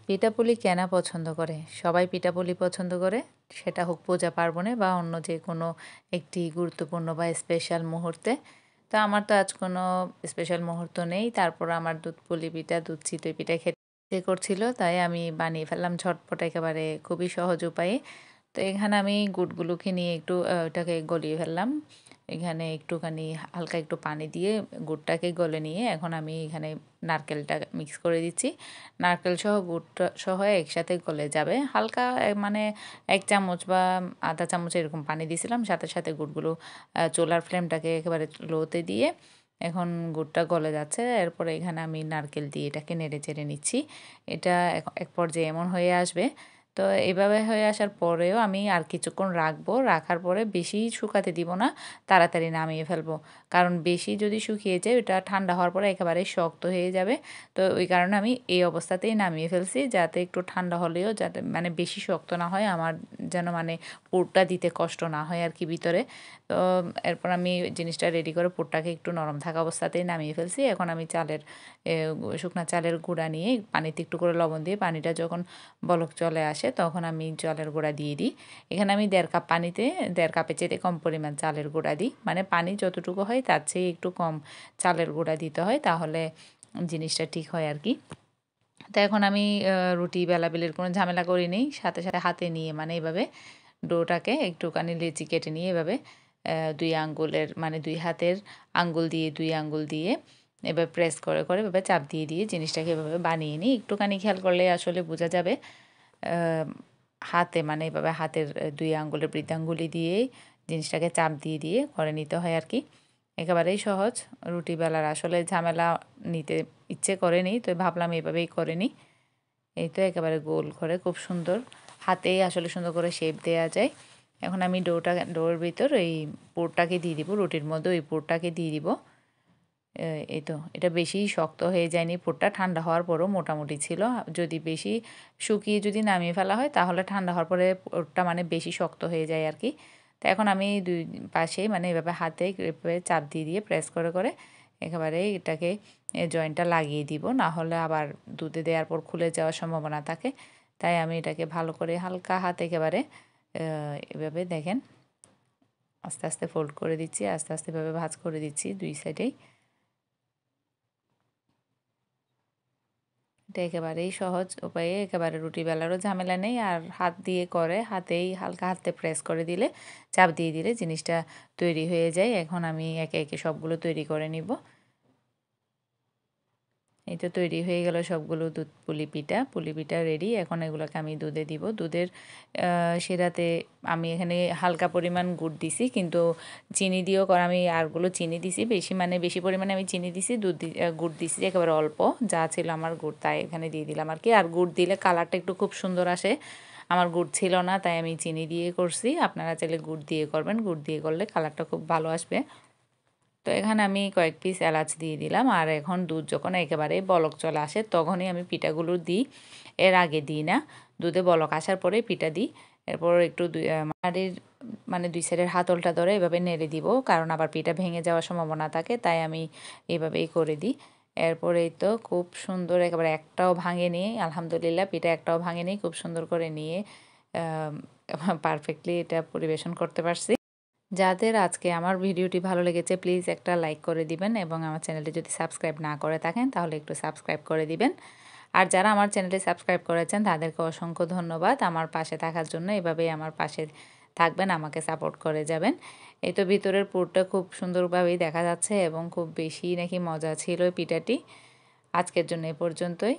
পিঠাপুলি কেনা পছন্দ করে? সবাই পিঠাপুলি পছন্দ করে। সেটা হোক পূজা পার্বণে বা অন্য যে কোনো একটি গুরুত্বপূর্ণ বা স্পেশাল মুহূর্তে। তো আমার তো আজ কোনো স্পেশাল মুহূর্ত নেই। তারপর আমার দুধ পুলি পিঠা, দুধ চিতই পিঠা খেতে ইচ্ছে করছিল। তাই আমি বানিয়ে ফেললাম ঝটপট একেবারে খুবই সহজ উপায়ে। তো এখানে আমি গুড়গুলোকে নিয়ে একটু ওটাকে গলিয়ে ফেললাম। এখানে একটুখানি হালকা একটু পানি দিয়ে গুড়টাকে গলে নিয়ে এখন আমি এখানে নারকেলটা মিক্স করে দিচ্ছি। নারকেল সহ গুড়টা সহ একসাথে গলে যাবে। হালকা মানে ১ চামচ বা ১/২ চামচ এরকম পানি দিয়েছিলাম। সাথে, সাথে গুড়গুলো চুলার ফ্লেমটাকে একেবারে লোতে দিয়ে এখন গুড়টা গলে যাচ্ছে। এরপরে এখানে আমি নারকেল দিয়ে এটাকে নেড়ে-চেড়ে নিচ্ছি। এটা এক পর্যায়ে এমন হয়ে আসবে। তো এভাবে হয়ে আসার পরেও আমি আর কিছুক্ষণ রাখবো। রাখার পরে বেশি শুকাতে দিব না। তাড়াতাড়ি নামিয়ে ফেলবো। কারণ বেশি যদি শুকিয়ে যায় ওটা ঠান্ডা হওয়ার পরে একেবারেই শক্ত হয়ে যাবে। তো ওই কারণে আমি এই অবস্থাতেই নামিয়ে ফেলছি যাতে একটু ঠান্ডা হলেও যাতে মানে বেশি শক্ত না হয় আমার যেন মানে পুরটা দিতে কষ্ট না হয় আর কি ভিতরে। তো এরপর আমি জিনিসটা রেডি করে পুরটাকে একটু নরম থাকা অবস্থাতেই নামিয়ে ফেলছি। এখন আমি শুকনা চালের গুঁড়া নিয়ে পানিতে একটু করে লবণ দিয়ে পানিটা যখন বলক চলে আসে তখন আমি চালের গুঁড়া দিয়ে দিই। এখানে আমি ১.৫ কাপ পানিতে ১.৫ কাপের চাইতে কম পরিমাণ চালের গুঁড়া দিই। মানে পানি যতটুকু হয় তার চেয়ে একটু কম চালের গুঁড়া দিতে হয় তাহলে জিনিসটা ঠিক হয় আর কি। তো এখন আমি রুটি বেলাবেলির কোনো ঝামেলা করিনি। সাথে, সাথে হাতে নিয়ে মানে এভাবে ডোটাকে একটুখানি লেচি কেটে নিয়ে এভাবে ২ আঙ্গুলের মানে ২ হাতের আঙ্গুল দিয়ে ২ আঙ্গুল দিয়ে এভাবে প্রেস করে, করে এভাবে চাপ দিয়ে, দিয়ে জিনিসটাকে এভাবে বানিয়ে নিই। একটুখানি খেয়াল করলে আসলে বোঝা যাবে। আ হাতে মানে এভাবে হাতের ২ আঙ্গুলের বৃদ্ধাঙ্গুলি দিয়েই জিনিসটাকে চাপ দিয়ে, দিয়ে করে নিতে হয় আর কি। একেবারেই সহজ। রুটি বেলার আসলে ঝামেলা নিতে ইচ্ছে করেনি। তো ভাবলাম এভাবেই করে নিই। এই তো একেবারে গোল করে খুব সুন্দর হাতেই আসলে সুন্দর করে শেপ দেয়া যায়। এখন আমি ডোর ভিতর এই পুরটাকে দিয়ে দিব। রুটির মধ্যে ওই পুরটাকে দিয়ে দিব। এই তো এটা বেশি শক্ত হয়ে যায়নি পুরটা ঠান্ডা হওয়ার পরও মোটামুটি ছিল। যদি বেশি শুকিয়ে যদি নামিয়ে ফেলা হয় তাহলে ঠান্ডা হওয়ার পরে পুরটা মানে বেশি শক্ত হয়ে যায় আর কি। তো এখন আমি ২ পাশেই মানে এভাবে হাতে এভাবে চাপ দিয়ে, দিয়ে প্রেস করে, করে একেবারে এটাকে জয়েন্টটা লাগিয়ে দিব। না হলে আবার দুধে দেওয়ার পর খুলে যাওয়ার সম্ভাবনা থাকে। তাই আমি এটাকে ভালো করে হালকা হাতে একেবারে এভাবে দেখেন আস্তে, আস্তে ফোল্ড করে দিচ্ছি। আস্তে, আস্তে এভাবে ভাঁজ করে দিচ্ছি ২ সাইডেই। এটা একেবারেই সহজ উপায়ে একেবারে রুটি বেলারও ঝামেলা নেই। আর হাত দিয়ে করে হাতেই হালকা হাতে প্রেস করে দিলে চাপ দিয়ে দিলে জিনিসটা তৈরি হয়ে যায়। এখন আমি একে, একে সবগুলো তৈরি করে নিব। এই তো তৈরি হয়ে গেল সবগুলো দুধ পুলি পিঠা রেডি। এখন এগুলোকে আমি দুধে দিব। দুধের শিরাতে আমি এখানে হালকা পরিমাণ গুড় দিছি। কিন্তু চিনি দিয়েও করা আমি আরগুলো চিনি দিছি। বেশি মানে বেশি পরিমাণে আমি চিনি দিছি। গুড় দিছি একেবারে অল্প। যা ছিল আমার গুড় তাই এখানে দিয়ে দিলাম আরকি। আর গুড় দিলে কালারটা একটু খুব সুন্দর আসে। আমার গুড় ছিল না তাই আমি চিনি দিয়ে করছি। আপনারা চাইলে গুড় দিয়ে করবেন। গুড় দিয়ে করলে কালারটা খুব ভালো আসবে। তো এখানে আমি কয়েক পিস এলাচ দিয়ে দিলাম। আর এখন দুধ যখন একেবারে বলক চলে আসে তখনই আমি পিঠাগুলো দিই। এর আগে দিই না। দুধে বলক আসার পরেই পিঠা দিই। এরপর একটু হাঁড়ির মানে ২ সাইডের হাতলটা ধরে এভাবে নেড়ে দিব। কারণ আবার পিঠা ভেঙে যাওয়ার সম্ভাবনা থাকে। তাই আমি এভাবেই করে দিই। এরপর এই তো খুব সুন্দর একেবারে একটাও ভাঙেনি। আলহামদুলিল্লাহ পিঠা একটাও ভাঙেনি। খুব সুন্দর করে নিয়ে পারফেক্টলি এটা পরিবেশন করতে পারছি। যাদের আজকে আমার ভিডিওটি ভালো লেগেছে প্লিজ একটা লাইক করে দিবেন এবং আমার চ্যানেলটি যদি সাবস্ক্রাইব না করে থাকেন তাহলে একটু সাবস্ক্রাইব করে দিবেন। আর যারা আমার চ্যানেলটি সাবস্ক্রাইব করেছেন তাদেরকে অসংখ্য ধন্যবাদ আমার পাশে থাকার জন্য। এভাবেই আমার পাশে থাকবেন, আমাকে সাপোর্ট করে যাবেন। এই তো ভিতরের পুরটা খুব সুন্দরভাবেই দেখা যাচ্ছে এবং খুব বেশি নাকি মজা ছিল পিঠাটি। আজকের জন্য এ পর্যন্তই।